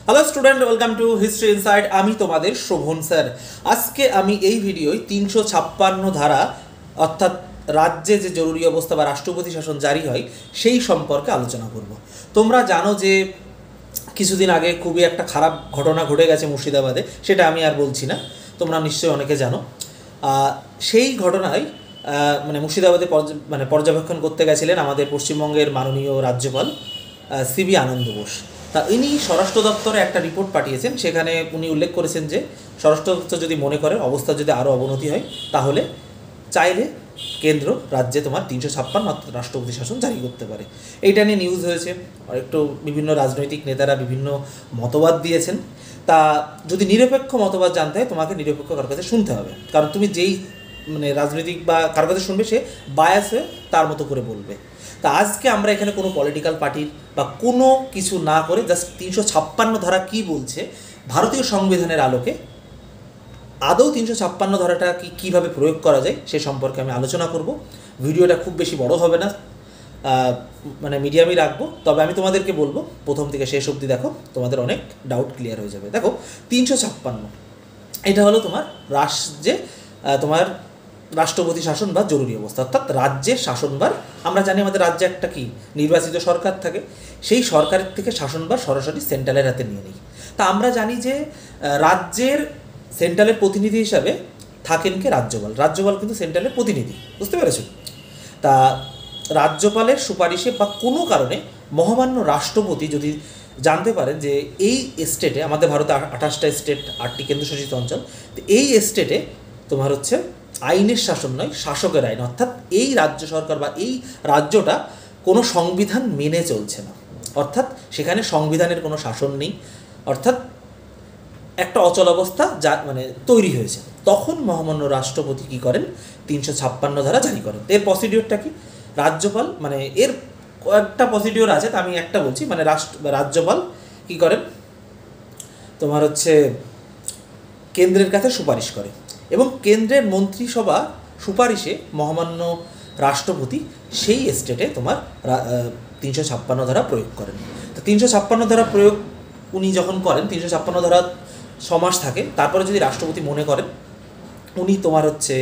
Hello student, welcome to history inside. আমি তোমাদের Sovan sir. আজকে আমি এই ভিডিওয় 356 ধারা অর্থাৎ রাজ্যে যে জরুরি অবস্থা বা রাষ্ট্রপতি শাসন জারি হয় সেই সম্পর্কে আলোচনা করব। তোমরা জানো যে কিছুদিন আগে খুবই একটা খারাপ ঘটনা ঘটে গেছে মুর্শিদাবাদে, সেটা আমি আর বলছি না, তোমরা নিশ্চয়ই অনেকে জানো। সেই ঘটনায় মুর্শিদাবাদে পর্যবেক্ষণ করতে গেছিলেন আমাদের পশ্চিমবঙ্গের মাননীয় রাজ্যপাল সিবি আনন্দ বোস। তা ইনি স্বরাষ্ট্র দপ্তরে একটা রিপোর্ট পাঠিয়েছেন, সেখানে উনি উল্লেখ করেছেন যে স্বরাষ্ট্র দপ্তর যদি মনে করে অবস্থা যদি আরও অবনতি হয় তাহলে চাইলে কেন্দ্র রাজ্যে তোমার 356 অর্থাৎ রাষ্ট্রপতি শাসন জারি করতে পারে। এইটা নিয়ে নিউজ হয়েছে, একটু বিভিন্ন রাজনৈতিক নেতারা বিভিন্ন মতবাদ দিয়েছেন। তা যদি নিরপেক্ষ মতবাদ জানতে হয় তোমাকে নিরপেক্ষ কারো কাছে শুনতে হবে, কারণ তুমি যেই রাজনৈতিক বা কারো কাছে শুনবে সে বায়াস হয়ে তার মতো করে বলবে। তা আজকে আমরা এখানে কোনো পলিটিক্যাল পার্টির বা কোনো কিছু না করে জাস্ট 356 ধারা কী বলছে ভারতীয় সংবিধানের আলোকে, আদৌ 356 ধারাটা কীভাবে প্রয়োগ করা যায় সে সম্পর্কে আমি আলোচনা করব। ভিডিওটা খুব বেশি বড় হবে না, মিডিয়ামই রাখবো। তবে আমি তোমাদেরকে বলবো প্রথম থেকে শেষ অবধি দেখো, তোমাদের অনেক ডাউট ক্লিয়ার হয়ে যাবে। দেখো 356 এটা হলো তোমার তোমার রাষ্ট্রপতি শাসন বা জরুরি অবস্থা, অর্থাৎ রাজ্যের শাসনভার। আমরা জানি আমাদের রাজ্যে একটা নির্বাচিত সরকার থাকে, সেই সরকারের থেকে শাসনভার সরাসরি সেন্ট্রালের হাতে নিয়ে নিই। তা আমরা জানি যে রাজ্যের সেন্ট্রালের প্রতিনিধি হিসাবে থাকেন কে রাজ্যপাল। রাজ্যপাল কিন্তু সেন্ট্রালের প্রতিনিধি, বুঝতে পেরেছ? তা রাজ্যপালের সুপারিশে বা কোনো কারণে মহামান্য রাষ্ট্রপতি যদি জানতে পারেন যে এই স্টেটে, আমাদের ভারতে 28টা স্টেট, 8টি কেন্দ্রশাসিত অঞ্চল, তো এই স্টেটে তোমার হচ্ছে আইনের শাসন নয়, শাসকের আইন, অর্থাৎ এই রাজ্য সরকার বা এই রাজ্যটা কোনো সংবিধান মেনে চলছে না, অর্থাৎ সেখানে সংবিধানের কোনো শাসন নেই, অর্থাৎ একটা অচল অবস্থা যা তৈরি হয়েছে, তখন মহামান্য রাষ্ট্রপতি কী করেন? 356 ধারা জারি করেন। এর প্রসিডিওরটা কি? রাজ্যপাল এর কয়েকটা প্রসিডিওর আছে, তা আমি একটা বলছি। রাজ্যপাল কী করেন? তোমার হচ্ছে কেন্দ্রের কাছে সুপারিশ করে এবং কেন্দ্রের মন্ত্রিসভা সুপারিশে মহামান্য রাষ্ট্রপতি সেই স্টেটে তোমার 356 ধারা প্রয়োগ করেন। তো 356 ধারা প্রয়োগ উনি যখন করেন, 356 ধারা 6 মাস থাকে, তারপরে যদি রাষ্ট্রপতি মনে করেন উনি তোমার হচ্ছে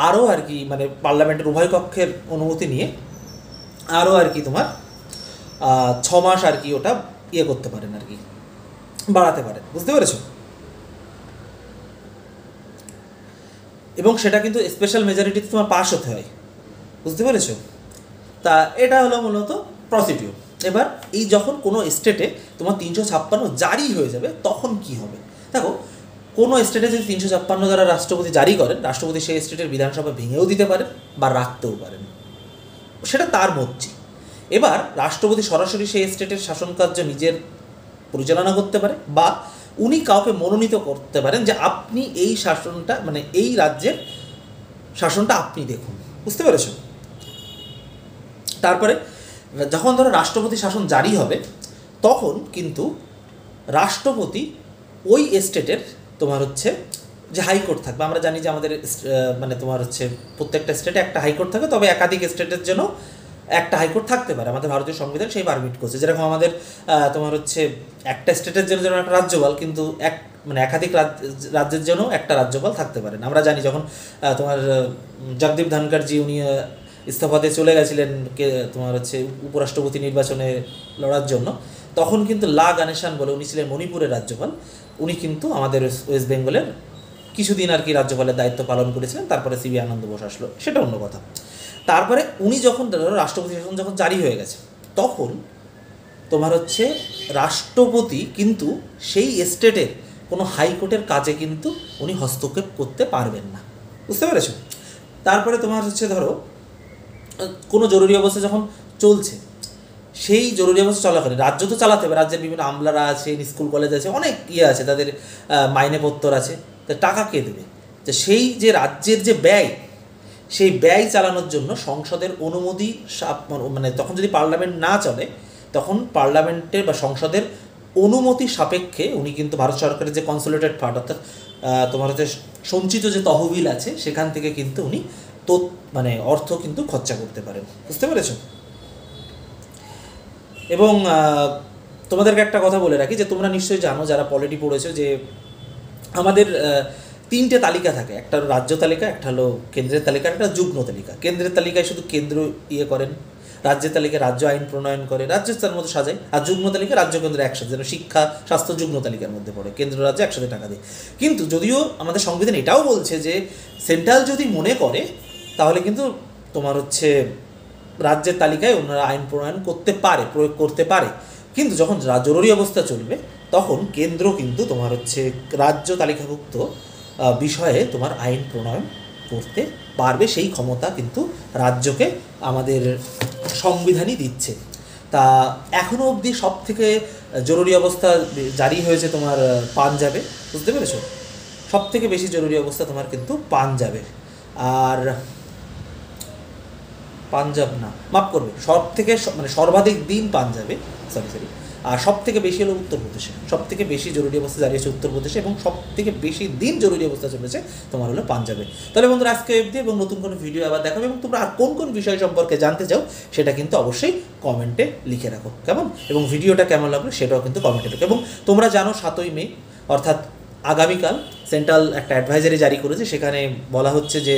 আরও পার্লামেন্টের উভয় কক্ষের অনুমতি নিয়ে আরও তোমার 6 মাস ওটা করতে পারেন, বাড়াতে পারেন, বুঝতে পেরেছ? এবং সেটা কিন্তু স্পেশাল মেজরিটিতে তোমার পাস হতে হয়, বুঝতে পেরেছো? তা এটা হলো মূলত প্রসিডিওর। এবার এই যখন কোনো স্টেটে তোমার 356 জারি হয়ে যাবে তখন কি হবে? দেখো, কোনো স্টেটে যদি 356 দ্বারা রাষ্ট্রপতি জারি করেন, রাষ্ট্রপতি সেই স্টেটের বিধানসভা ভেঙেও দিতে পারেন বা রাখতেও পারেন, সেটা তার মর্জি। এবার রাষ্ট্রপতি সরাসরি সেই স্টেটের শাসন কার্য নিজের পরিচালনা করতে পারে বা উনি কাউকে মনোনীত করতে পারেন যে আপনি এই শাসনটা এই রাজ্যের শাসনটা আপনি দেখুন, বুঝতে পেরেছ? তারপরে যখন ধরো রাষ্ট্রপতি শাসন জারি হবে তখন কিন্তু রাষ্ট্রপতি ওই স্টেটের তোমার হচ্ছে যে হাইকোর্ট থাকবে, আমরা জানি যে আমাদের তোমার হচ্ছে প্রত্যেকটা স্টেটে একটা হাইকোর্ট থাকে, তবে একাধিক স্টেটের জন্য একটা হাইকোর্ট থাকতে পারে। আমাদের ভারতীয় সংবিধান সেই পারমিট করছে, যেরকম আমাদের তোমার হচ্ছে একটা স্টেটের জন্য যেমন একটা রাজ্যপাল, কিন্তু একাধিক রাজ্যের জন্য একটা রাজ্যপাল থাকতে পারেন। আমরা জানি যখন তোমার জগদীপ ধনখড়জি উনি ইস্তফাতে চলে গেছিলেন তোমার হচ্ছে উপরাষ্ট্রপতি নির্বাচনে লড়ার জন্য, তখন কিন্তু লা গণেশান বলে উনি ছিলেন মণিপুরের রাজ্যপাল, উনি কিন্তু আমাদের ওয়েস্ট বেঙ্গলের কিছুদিন রাজ্যপালের দায়িত্ব পালন করেছিলেন। তারপরে সিবি আনন্দ বোস আসলো, সেটা অন্য কথা। তারপরে উনি যখন রাষ্ট্রপতি শাসন যখন জারি হয়ে গেছে তখন তোমার হচ্ছে রাষ্ট্রপতি কিন্তু সেই স্টেটের কোনো হাইকোর্টের কাজে কিন্তু উনি হস্তক্ষেপ করতে পারবেন না, বুঝতে পেরেছো? তারপরে তোমার হচ্ছে ধরো কোনো জরুরি অবস্থা যখন চলছে, সেই জরুরি অবস্থা চলাকালীন রাজ্য তো চালাতে হবে, রাজ্যের বিভিন্ন আমলারা আছে, স্কুল কলেজ আছে, অনেক আছে, তাদের মাইনেপত্তর আছে, তা টাকা কে দেবে? তো সেই যে রাজ্যের যে ব্যয়, সেই ব্যয় চালানোর জন্য সংসদের অনুমতি তখন যদি পার্লামেন্ট না চলে তখন পার্লামেন্টের বা সংসদের অনুমতি সাপেক্ষে উনি কিন্তু ভারত সরকারের যে কনসোলিডেটেড ফান্ড, অর্থাৎ তোমার হচ্ছে সঞ্চিত যে তহবিল আছে সেখান থেকে কিন্তু উনি অর্থ কিন্তু খরচা করতে পারেন, বুঝতে পেরেছ? এবং তোমাদেরকে একটা কথা বলে রাখি যে তোমরা নিশ্চয়ই জানো যারা পলিটি পড়েছো যে আমাদের তিনটে তালিকা থাকে, একটা হলো রাজ্য তালিকা, একটা হলো কেন্দ্রের তালিকা, একটা যুগ্ম তালিকা। কেন্দ্রের তালিকায় শুধু কেন্দ্র করেন, রাজ্যের তালিকায় রাজ্য আইন প্রণয়ন করে, রাজ্য তার মধ্যে সাজায়, আর যুগ্ম তালিকা রাজ্য কেন্দ্র একসাথে, যেন শিক্ষা স্বাস্থ্য যুগ্ম তালিকার মধ্যে পড়ে, কেন্দ্র রাজ্য একসাথে টাকা দেয়। কিন্তু যদিও আমাদের সংবিধান এটাও বলছে যে সেন্ট্রাল যদি মনে করে তাহলে কিন্তু তোমার রাজ্যের তালিকায় ওনারা আইন প্রণয়ন করতে পারে, প্রয়োগ করতে পারে। কিন্তু যখন জরুরি অবস্থা চলবে তখন কেন্দ্র কিন্তু তোমার রাজ্য তালিকাভুক্ত বিষয়ে তোমার আইন প্রণয়ন করতে পারবে, সেই ক্ষমতা কিন্তু রাজ্যকে আমাদের সংবিধানই দিচ্ছে। তা এখনও অবধি সব থেকে জরুরি অবস্থা জারি হয়েছে তোমার পাঞ্জাবে, বুঝতে পেরেছ? সব থেকে বেশি জরুরি অবস্থা তোমার কিন্তু পাঞ্জাবে, আর পাঞ্জাব না, মাফ করবে, সব থেকে মানে সর্বাধিক দিন পাঞ্জাবে, সরি, আর সব থেকে বেশি হলো উত্তরপ্রদেশে। সব থেকে বেশি জরুরি অবস্থা জারি হয়েছে উত্তরপ্রদেশে, এবং সব থেকে বেশি দিন জরুরি অবস্থা চলেছে তোমার হলো পাঞ্জাবে। তাহলে বন্ধুরা আজকে অবধি, এবং নতুন কোনো ভিডিও আবার দেখাবে, এবং তোমরা আর কোন কোন বিষয় সম্পর্কে জানতে চাও সেটা কিন্তু অবশ্যই কমেন্টে লিখে রাখো, কেমন? এবং ভিডিওটা কেমন লাগলো সেটাও কিন্তু কমেন্টে লিখো। এবং তোমরা জানো 7ই মে অর্থাৎ আগামীকাল সেন্ট্রাল একটা অ্যাডভাইজারি জারি করেছে, সেখানে বলা হচ্ছে যে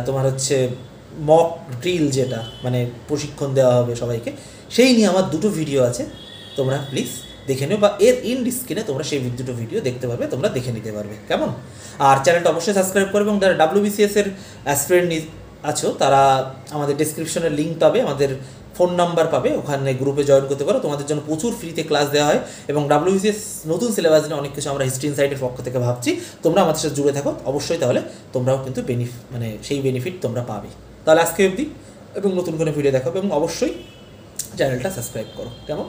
তোমার মক ড্রিল, যেটা মানে প্রশিক্ষণ দেওয়া হবে সবাইকে, সেই নিয়ে আমার 2টো ভিডিও আছে, তোমরা প্লিজ দেখে নিও, বা এর স্ক্রিনে তোমরা সেই 2টো ভিডিও দেখতে পারবে, তোমরা দেখে নিতে পারবে, কেমন? আর চ্যানেলটা অবশ্যই সাবস্ক্রাইব করবে, এবং যারা WBCS এর অ্যাসপিরেন্ট আছো তারা আমাদের ডেসক্রিপশনের লিঙ্ক পাবে, আমাদের ফোন নাম্বার পাবে, ওখানে গ্রুপে জয়েন করতে পারো। তোমাদের জন্য প্রচুর ফ্রিতে ক্লাস দেওয়া হয়, এবং WBCS নতুন সিলেবাস নিয়ে অনেক কিছু আমরা হিস্ট্রি ইনসাইটের পক্ষ থেকে ভাবছি। তোমরা আমাদের সাথে জুড়ে থাকো অবশ্যই, তাহলে তোমরাও কিন্তু মানে সেই বেনিফিট তোমরা পাবে। তাহলে আজকে অবধি, এবং নতুন কোনো ভিডিও দেখাবে, এবং অবশ্যই চ্যানেলটা সাবস্ক্রাইব করো, কেমন?